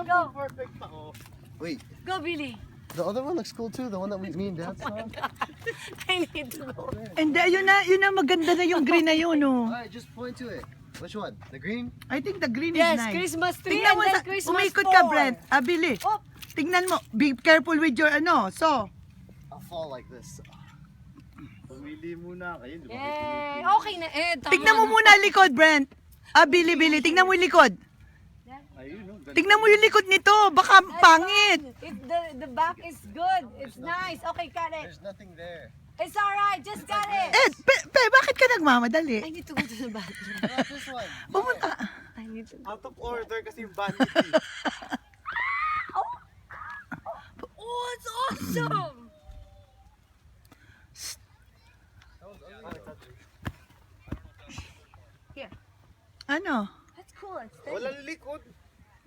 Go. Perfect pa, oh. Wait, Go, Billy. the other one looks cool too. The one that me and Dad saw. I need to go. Hindi, yun na maganda na yung green na yun, oh. Alright, just point to it. Which one? The green? I think the green Yes, is nice. Christmas tree Tingnan and mo then sa, Christmas umikot four. ka, Brent. Billy. Oh. Tingnan mo. Be careful with your ano. So, I'll fall like this. Pumili muna kayo, di ba? Yay! Okay na, tama tignan mo na. muna likod, Brent. Billy, tingnan mo yung likod. Ayun, no? Tignan mo yung likod nito. Baka pangit. If the back is good, it's nice. Okay, got it. There's nothing there. It's alright, just got it. Bakit ka nagmamadali? I need to go to the bathroom. Not this one. Pumunta. I need to go. Out of order kasi yung vanity. Oh, it's awesome! Here. Ano? That's cool. It's steady. Walang likod.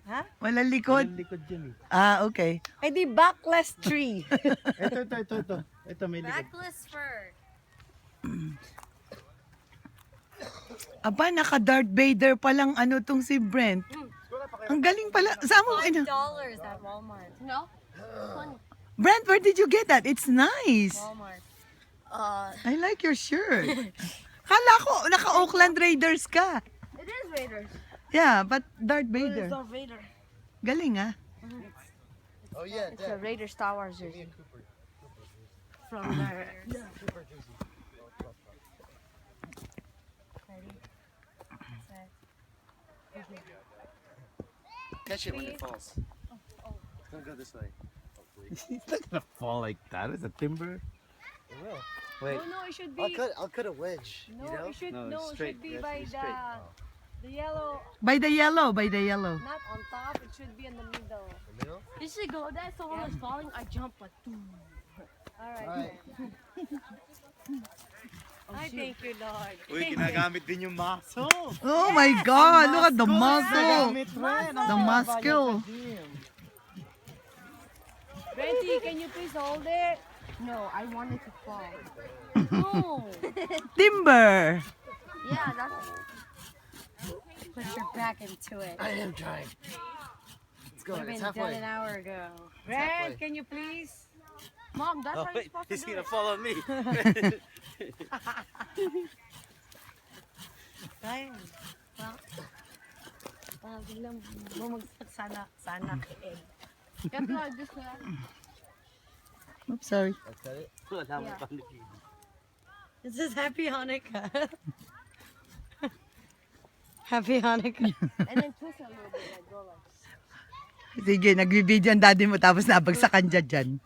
Huh? Walang likod? Walang likod dyan eh. Okay. Ay, di backless tree. Ito. Ito may likod. Backless fur. Aba, naka-Darth Vader palang ano tong si Brent. Ang galing pala. Saan mo? $5 at Walmart. No? Brent, where did you get that? It's nice. Walmart. I like your shirt. Kala ko, naka-Oakland Raiders ka. It is Raiders. Yeah, but Darth Vader. It's not Raider. Galing ah. Oh yeah, It's a Dad. Raider Star Wars jersey. From there. Super juicy. Ready? Set. Catch it when it falls. Don't go this way. It's not gonna fall like that. It's a timber. It will. Wait. No, it should be. I'll cut a wedge. No, you know? it should. No, No, it's it straight. should be It has to by be straight. the yellow. By the yellow. Not on top. It should be in the middle. The middle. You should go there. Someone was falling. I jump like. All right. Alright. I thank you, Lord. Uy, ginagamit din yung muscle. Oh my God, look at the muscle. Ginagamit rin. The muscle. Betty, can you please hold it? No, I wanted to fall. No. Timber. Yeah, that's. Put your back into it. I am trying. Let's go. Would have It's been done halfway. an hour ago. halfway. Brad, can you please? Mom, that's Oh, how you're wait, supposed he's to do gonna it. follow me. Ryan. Biglang bumagsak sana kay Ed. You have to like this. Oops, sorry. Let's cut it. Wala mo pang likid. This is Happy Hanukkah. Happy Hanukkah. And then twist it a little bit. Like go like. Sige, nagbibideo ang daddy mo tapos nabagsakan dyan.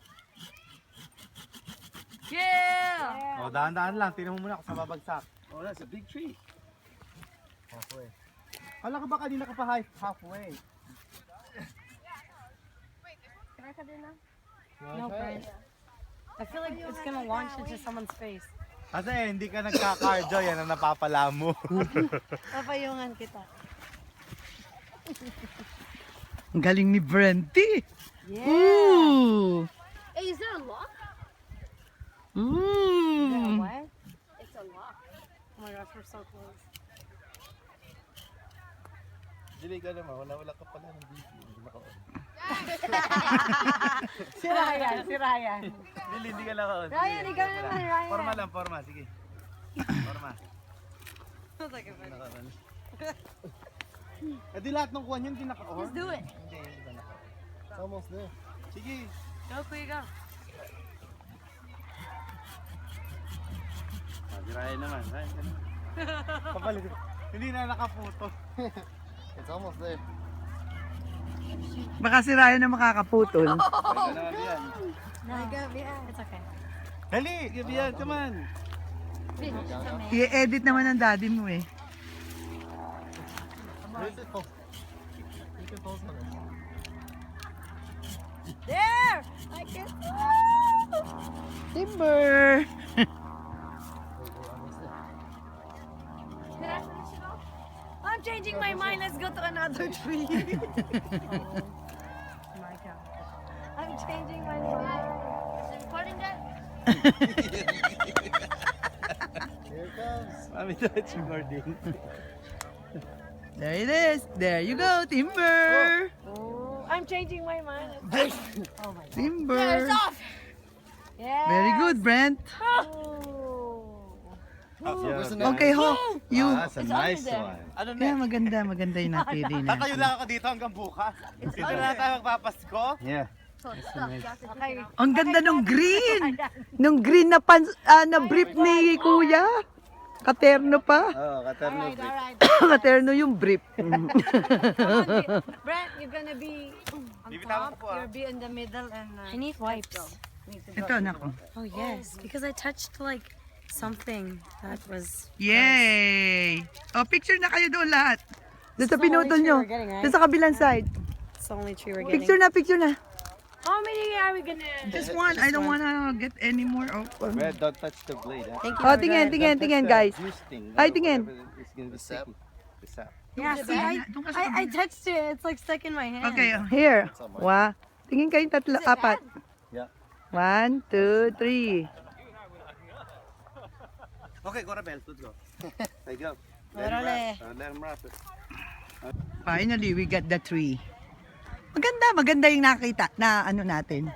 Yeah! Oh, dahan-dahan lang. Tingnan mo muna kung saan babagsak. Oh, that's a big tree. Halfway. Kala ka ba kanina ka pa halfway? Can I cut it now? No, Brent. I feel like it's gonna launch into someone's face. Kasi hindi ka nagka-cardio, yan ang napapala mo. Papayungan kita. Ang galing ni Brenty. Yeah! Ooh. Hey, is there a lock? Ooh. What? It's a lock. Oh my gosh, we're so close. Dili ka naman, wala ka pala ng video. Hindi naka-on. Si Ryan. Dili, hindi ka naka-on. Ryan, ikaw naman, Ryan. Forma lang, forma. Sige. Forma. Sounds like a bunny. Naka-on. Eh di lahat ng kuwan yun, hindi naka-on. Let's do it. Hindi, hindi naka-on. It's almost there. Sige. Go, Kuya, go. Si Ryan naman. Ryan, naman. Kapalit. Hindi na nakaputo. It's almost there. Baka si Ryan na makakaputol. Ryan naman yan. No, it's okay. Dali, give yan, come on. I-edit naman ng daddy mo eh. Where's it fall? You can pose on it. There! I can. Timber. Wait, almost there. Can I finish it off? I'm changing my mind. Let's go to another tree. My God. I'm changing my mind. Is it recording that? Here it comes. Mami, that's recording. There it is. There you go, Timber. Oh, I'm changing my mind. Oh my god. Timber. Yeah. Very good, Brent. Okay, ho. You. That's a nice one. Ano Yeah, next? maganda yung napili Tatayo natin. lang ako dito hanggang bukas. Dito na tayo magpapasko. Yeah. So it's stuff. You have to take it out. Ang ganda nung green. Nung green na na brief ni Kuya. Katerno pa. Oh, katerno. Alright. Katerno yung brief. Brent, you're gonna be on Bibitawan top. ko po, ah. You'll be in the middle and I need wipes. Ito, nako. Oh yes, because I touched like something that was. Yay! O, picture na kayo doon lahat. Doon sa This is the only pinutol tree nyo. we're getting, right? Doon sa kabilang side. It's the only tree we're getting. Picture na. How many are we gonna? Just one. I don't wanna get any more. Red, don't touch the blade. Eh? Thank you. Oh, for tingin, that. tingin, guys. Juice thing. Ay, tingin. It's gonna be sticky. The sap. Yeah, see, Doon ka sa I touched it. It's like stuck in my hand. Okay, here. Tingin kayong tatlo, apat. Yeah. 1, 2, 3. Okay, go Rebel. Let's go. There you go. Órale. Let him wrap it. Finally, we got the tree. Maganda yung nakita na ano natin.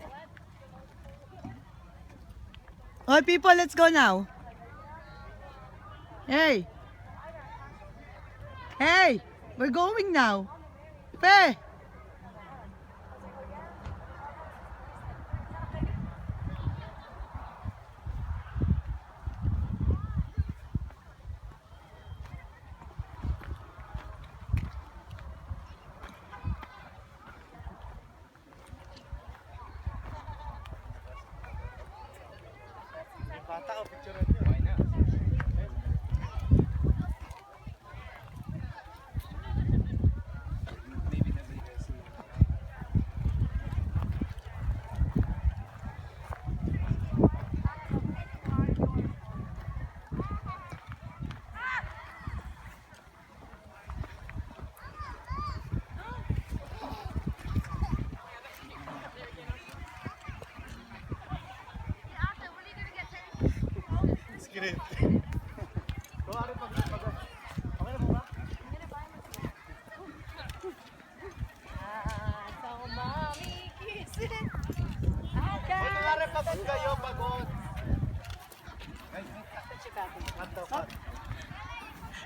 Oh, people, let's go now. Hey. Hey, we're going now. Pe. Bata o picture niyo. Why not? Maybe nobody does see. Script. So, ano pag okay na po ba? So mommy kisses. Wala na rin pagod kayo, pagod.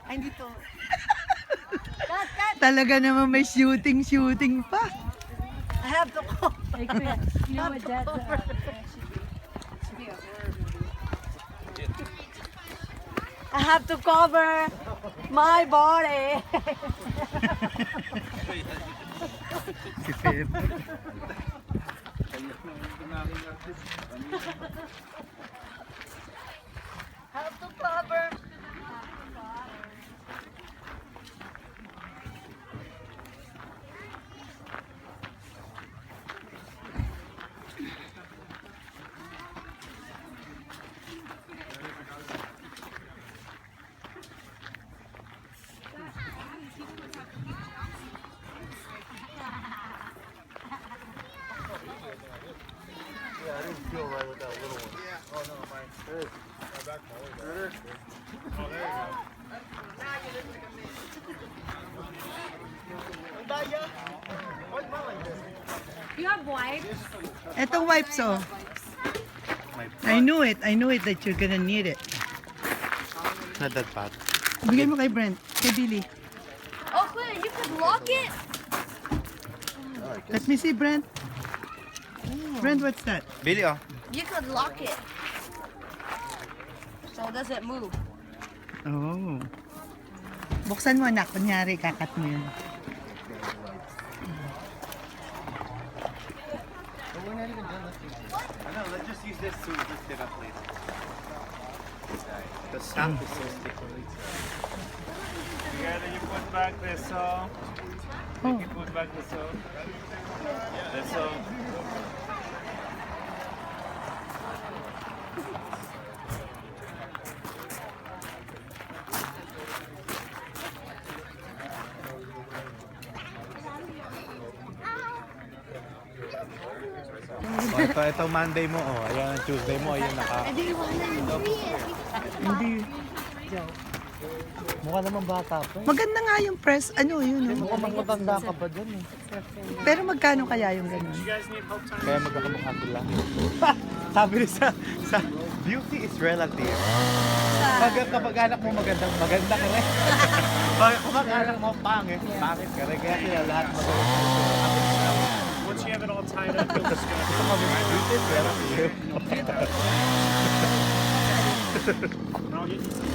Ay, dito. Talaga naman may shooting pa. I have to call. Like, you know what Dad I have to cover my body. Si Pep. Have to cover. Yeah, I didn't feel right with that little one. Yeah. Oh no, mine. There is. There. Oh, there you go. You have wipes? Etong wipes, oh. I knew it that you're gonna need it. Not that bad. Bigay mo kay Brent, kay Billy. Oh, Quinn, you could lock it. Let me see, Brent. Brent, what's that? Billy, oh. You could lock it. So it doesn't move. Oh. Buksan mo, anak. Kunyari, kakat mo yun. I know, let's just use this to lift it up later. The sap is so sticky. Together you put back the saw. Oh. You put back the saw. The saw. Oh, ito Monday mo, oh. Ayan, Tuesday mo, ayan naka. Hindi. Mukha naman bata pa. Maganda nga yung press. Ano yun? No? Mukhang magmatanda ka pa dyan eh. Pero magkano kaya yung ganun? You guys need help time? Kaya magkakamukha sila. Sabi rin sa beauty is relative. Kapag anak mo maganda ka rin. Kapag anak mo pangit ka rin. Kaya sila lahat maganda. Once you have it all tied up, you'll just gonna Gusto mo beauty is relative. and I'll get you some.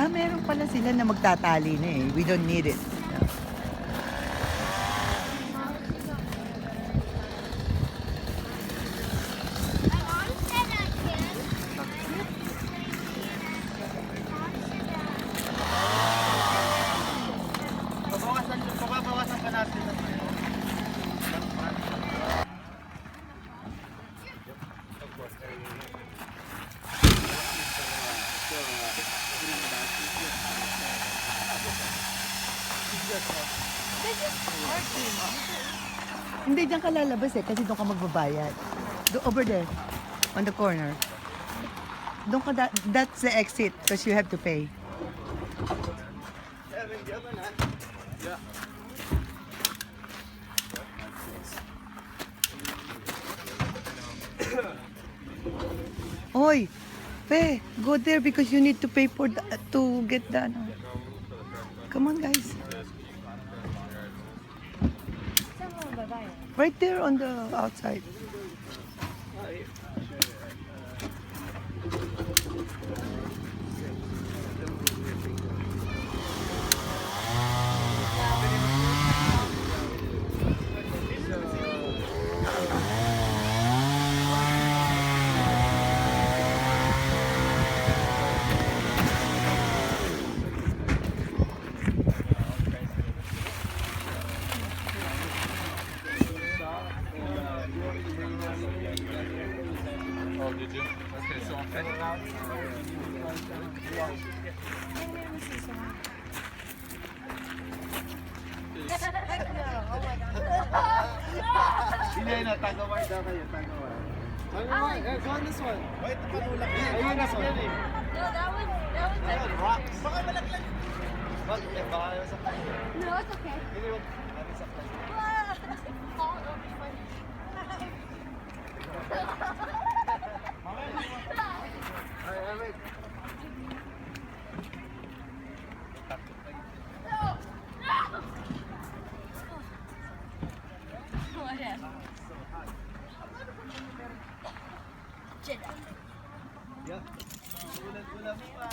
Meron pala sila na magtatali na eh. We don't need it. Pababawasan pa natin. Hindi diyan ka lalabas eh, kasi doon ka magbabayad. Over there, on the corner. Doon ka, that's the exit, because you have to pay. Oy, Pe, go there because you need to pay for the, to get the ano. Come on, guys. Right there on the outside. Oh, did you? Okay, so I'm heading out. Hindi na, tagaway daw kayo, tagaway. Tagaway, go on this one. Wait, panulak yan. Ayun na yan eh. No, that was Ayun, rocks. Baka malaglag. Wag, baka yung saktan. no, it's okay. Hindi, wag. Ano saktan? Fall over funny. Ay, wait. Whatever. Yeah. Ulan-ulan pa.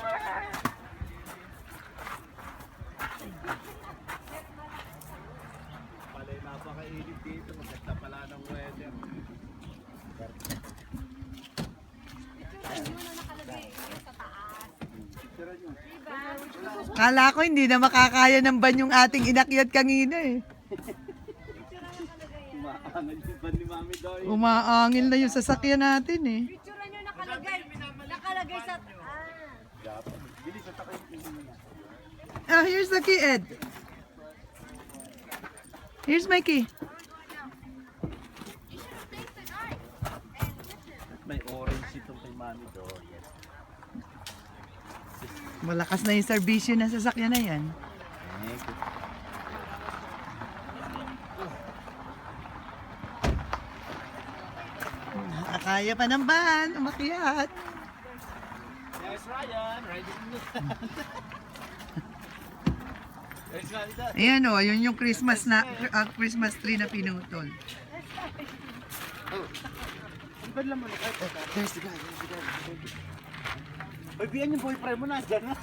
Palay napakainit dito. Maganda pala ng weather. Kala ko hindi na makakaya ng ban yung ating inakyat kanina eh. Umaangal yung ban ni Mami Doy. Umaangil na yung sasakyan natin eh. Picture nyo nakalagay sa... Bilis at takay yung Ah, here's the key, Ed. Here's my key. May orange itong kay Mami Doy. Malakas na yung serbisyo ng sasakyan na yan. Thank you. Nakakaya pa ng van, umakyat. There's Ryan, riding in the There's Ryan. Ayan o, yun yung Christmas Christmas tree na pinutol. Iban lang mo na kayo. There's the guy, there's the guy. Babihan yung boyfriend mo na, dyan na.